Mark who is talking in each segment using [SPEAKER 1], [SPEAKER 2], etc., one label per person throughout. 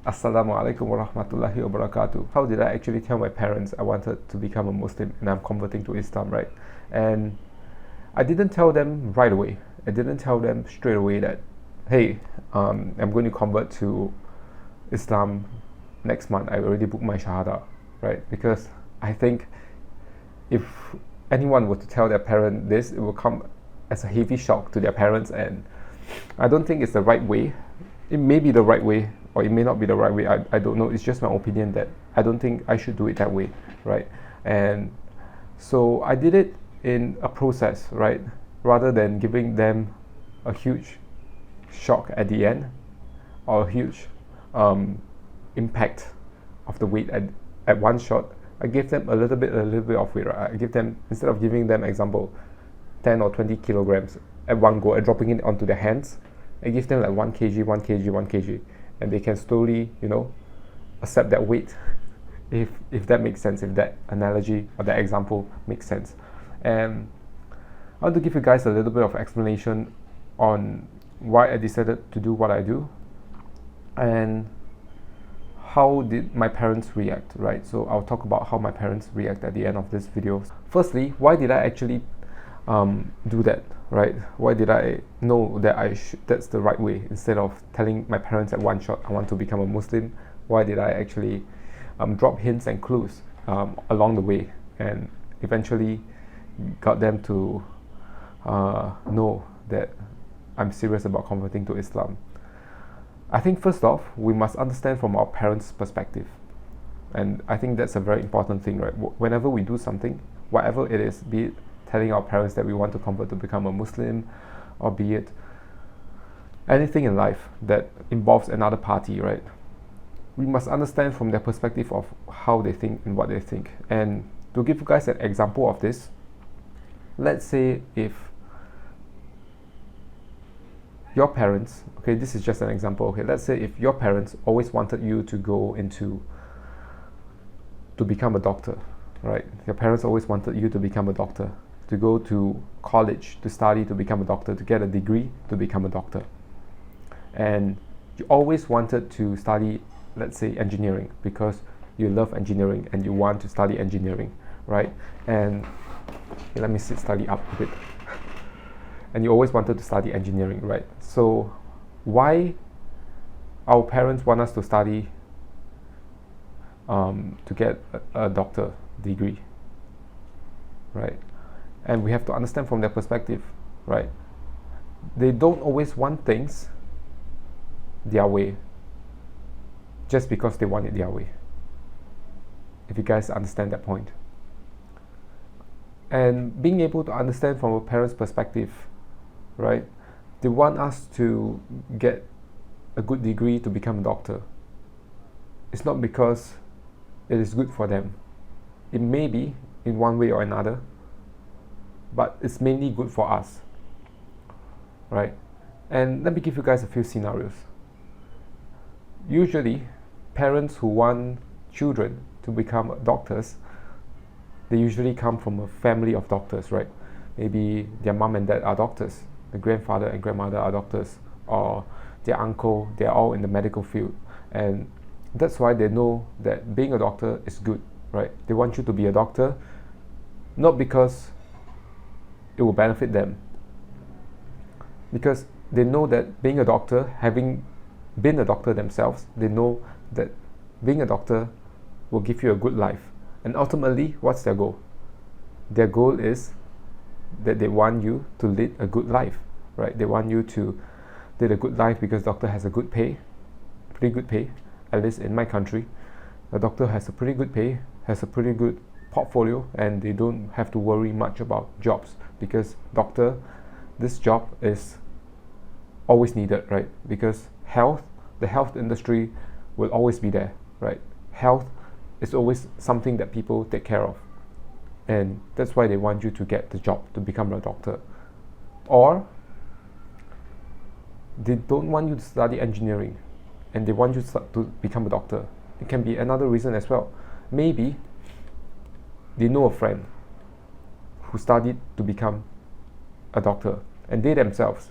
[SPEAKER 1] Assalamualaikum warahmatullahi wabarakatuh. How did I actually tell my parents I wanted to become a Muslim and I'm converting to Islam, right? And I didn't tell them right away. I didn't tell them straight away that, hey, I'm going to convert to Islam next month. I already booked my Shahada, right? Because I think if anyone were to tell their parent this, it will come as a heavy shock to their parents, and I don't think it's the right way. It may be the right way, or it may not be the right way. I don't know. It's just my opinion that I don't think I should do it that way, right? And so I did it in a process, right? Rather than giving them a huge shock at the end, or a huge impact of the weight at one shot, I gave them a little bit of weight, right? I give them, instead of giving them, example, 10 or 20 kilograms at one go and dropping it onto their hands, I give them like 1 kg, 1 kg, 1 kg, and they can slowly, accept that weight, if that makes sense, if that analogy or that example makes sense. And I want to give you guys a little bit of explanation on why I decided to do what I do, and how did my parents react, right? So I'll talk about how my parents react at the end of this video. Firstly, why did I actually do that, right? Why did I know that that's the right way, instead of telling my parents at one shot I want to become a Muslim? Why did I actually drop hints and clues along the way, and eventually got them to know that I'm serious about converting to Islam? I think first off, we must understand from our parents' perspective, and I think that's a very important thing, right? Whenever we do something, whatever it is, be it telling our parents that we want to convert to become a Muslim, or be it anything in life that involves another party, right? We must understand from their perspective of how they think and what they think. And to give you guys an example of this, let's say if your parents, okay, this is just an example, okay, let's say if your parents always wanted you to go to become a doctor, right? Your parents always wanted you to become a doctor, to go to college, to study, to become a doctor, to get a degree, to become a doctor. And you always wanted to study, let's say, engineering, because you love engineering and you want to study engineering, right? And let me study up a bit. And you always wanted to study engineering, right? So why our parents want us to study to get a doctor degree, right? And we have to understand from their perspective, right? They don't always want things their way just because they want it their way, if you guys understand that point. And being able to understand from a parent's perspective, right? They want us to get a good degree to become a doctor. It's not because it is good for them. It may be in one way or another, but it's mainly good for us, right? And let me give you guys a few scenarios. Usually, parents who want children to become doctors, they usually come from a family of doctors, right? Maybe their mom and dad are doctors, the grandfather and grandmother are doctors, or their uncle, they're all in the medical field. And that's why they know that being a doctor is good, right? They want you to be a doctor, not because it will benefit them, because they know that being a doctor, having been a doctor themselves, they know that being a doctor will give you a good life. And ultimately, what's their goal? Their goal is that they want you to lead a good life, right? They want you to lead a good life because doctor has a good pay, pretty good pay, at least in my country. A doctor has a pretty good pay, has a pretty good portfolio, and they don't have to worry much about jobs, because doctor, this job is always needed, right? Because the health industry will always be there, right? Health is always something that people take care of. And that's why they want you to get the job, to become a doctor. Or they don't want you to study engineering and they want you to become a doctor. It can be another reason as well. Maybe they know a friend who studied to become a doctor, and they themselves,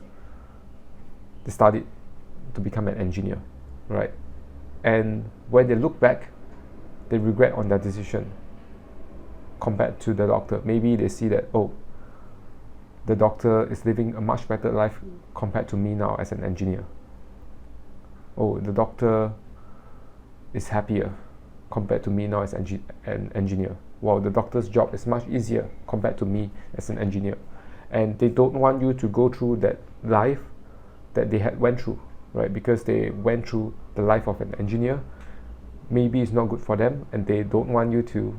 [SPEAKER 1] they studied to become an engineer, right? And when they look back, they regret on their decision compared to the doctor. Maybe they see that, oh, the doctor is living a much better life compared to me now as an engineer. Oh, the doctor is happier compared to me now as an engineer. Wow, the doctor's job is much easier compared to me as an engineer. And they don't want you to go through that life that they had went through, right? Because they went through the life of an engineer. Maybe it's not good for them, and they don't want you to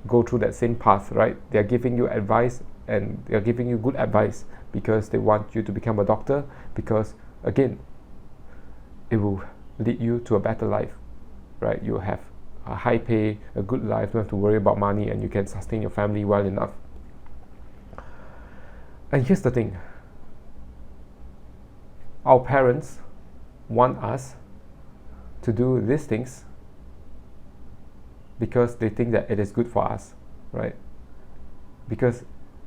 [SPEAKER 1] go through that same path, right? They're giving you advice, and they're giving you good advice because they want you to become a doctor, because again, it will lead you to a better life, right? You'll have a high pay, a good life, don't have to worry about money, and you can sustain your family well enough. And here's the thing, our parents want us to do these things because they think that it is good for us, right? Because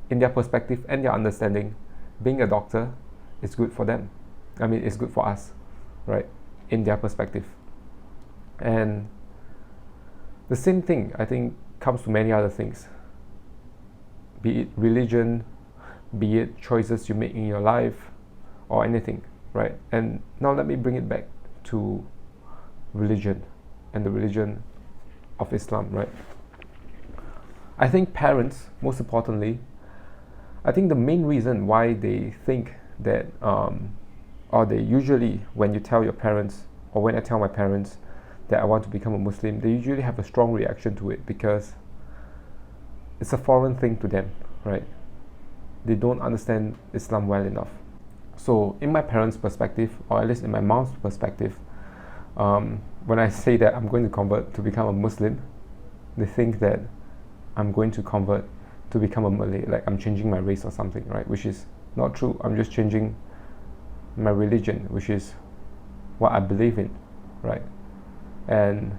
[SPEAKER 1] in their perspective and their understanding, being a doctor is good for them. I mean, it's good for us, right? In their perspective. And the same thing, I think, comes to many other things. Be it religion, be it choices you make in your life, or anything, right? And now let me bring it back to religion and the religion of Islam, right? I think parents, most importantly, I think the main reason why they think that, or they usually, when you tell your parents, or when I tell my parents that I want to become a Muslim, they usually have a strong reaction to it because it's a foreign thing to them, right? They don't understand Islam well enough. So in my parents' perspective, or at least in my mom's perspective, when I say that I'm going to convert to become a Muslim, they think that I'm going to convert to become a Malay, like I'm changing my race or something, right? Which is not true. I'm just changing my religion, which is what I believe in, right? And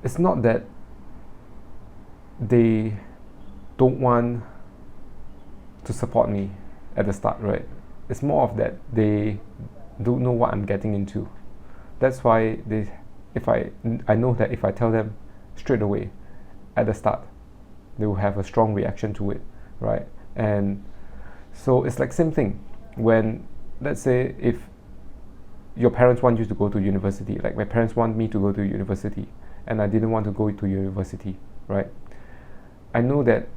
[SPEAKER 1] it's not that they don't want to support me at the start, right? It's more of that they don't know what I'm getting into. That's why I know that if I tell them straight away at the start, they will have a strong reaction to it, right? And so it's like same thing when, let's say, if your parents want you to go to university, like my parents want me to go to university and I didn't want to go to university, right? I know that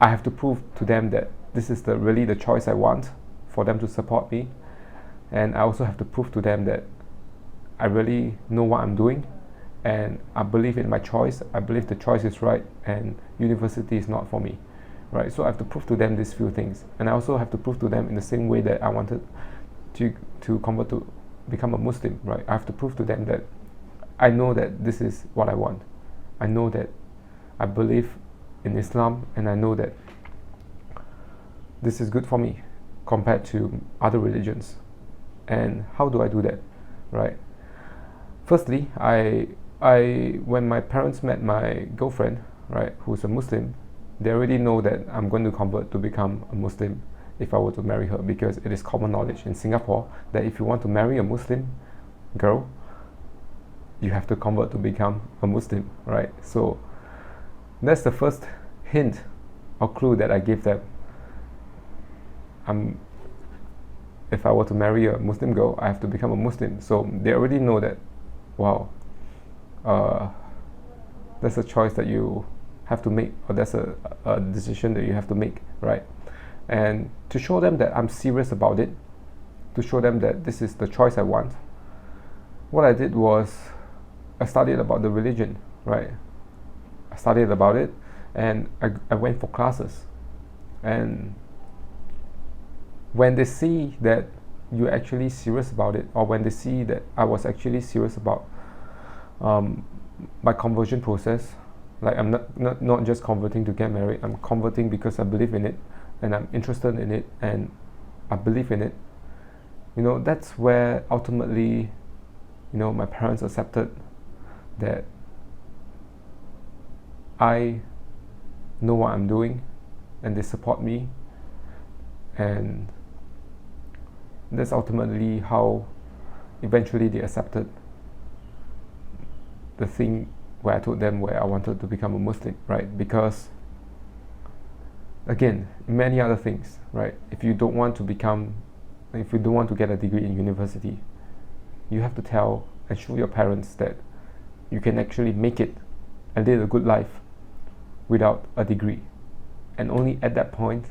[SPEAKER 1] I have to prove to them that this is really the choice I want for them to support me, and I also have to prove to them that I really know what I'm doing and I believe in my choice. I believe the choice is right and university is not for me, right? So I have to prove to them these few things, and I also have to prove to them in the same way that I wanted to convert to become a Muslim, right? I have to prove to them that I know that this is what I want. I know that I believe in Islam, and I know that this is good for me compared to other religions. And how do I do that, right? Firstly, when my parents met my girlfriend, right, who's a Muslim, they already know that I'm going to convert to become a Muslim if I were to marry her, because it is common knowledge in Singapore that if you want to marry a Muslim girl, you have to convert to become a Muslim, right? So that's the first hint or clue that I give them. If I were to marry a Muslim girl, I have to become a Muslim. So they already know that, wow, that's a choice that you have to make, or that's a decision that you have to make, right? And to show them that I'm serious about it, to show them that this is the choice I want, what I did was I studied about the religion, right? I studied about it, and I went for classes. And when they see that you're actually serious about it, or when they see that I was actually serious about my conversion process, like I'm not just converting to get married, I'm converting because I believe in it, and I'm interested in it, and I believe in it, that's where ultimately, my parents accepted that I know what I'm doing, and they support me, and that's ultimately how eventually they accepted the thing where I told them where I wanted to become a Muslim, right? Because again, many other things, right? If you don't want to get a degree in university, you have to tell and show your parents that you can actually make it and live a good life without a degree. And only at that point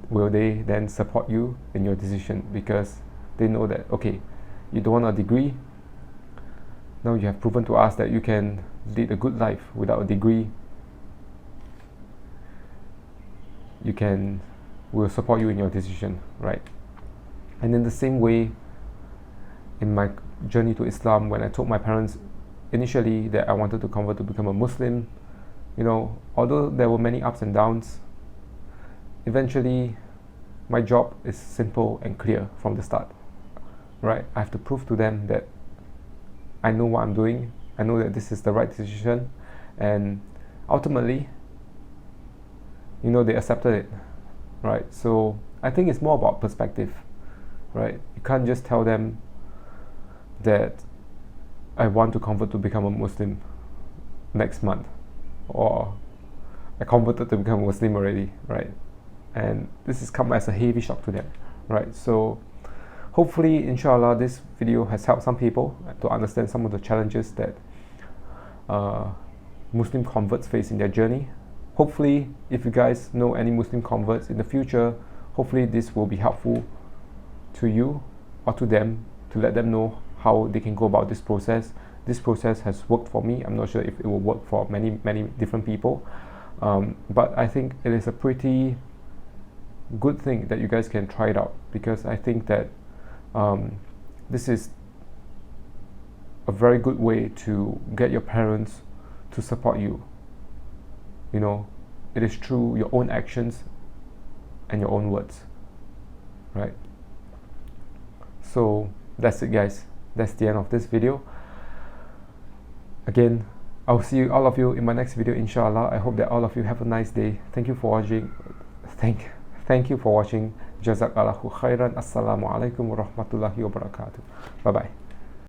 [SPEAKER 1] will they then support you in your decision, because they know that, okay, you don't want a degree, now you have proven to us that you can lead a good life without a degree. We'll support you in your decision, right? And in the same way, in my journey to Islam, when I told my parents initially that I wanted to convert to become a Muslim, although there were many ups and downs, eventually my job is simple and clear from the start, right? I have to prove to them that I know what I'm doing, I know that this is the right decision, and ultimately, they accepted it, right? So I think it's more about perspective, right? You can't just tell them that I want to convert to become a Muslim next month, or I converted to become a Muslim already, right? And this has come as a heavy shock to them, right? So hopefully, inshallah, this video has helped some people to understand some of the challenges that Muslim converts face in their journey. Hopefully, if you guys know any Muslim converts in the future, hopefully this will be helpful to you or to them, to let them know how they can go about this process. This process has worked for me. I'm not sure if it will work for many different people, but I think it is a pretty good thing that you guys can try it out, because I think that this is a very good way to get your parents to support you. It is through your own actions and your own words, right? So that's it, guys. That's the end of this video. Again, I'll see all of you in my next video, inshallah. I hope that all of you have a nice day. Thank you for watching. Thank you for watching. Jazakallahu khairan. Assalamualaikum warahmatullahi wabarakatuh. Bye bye.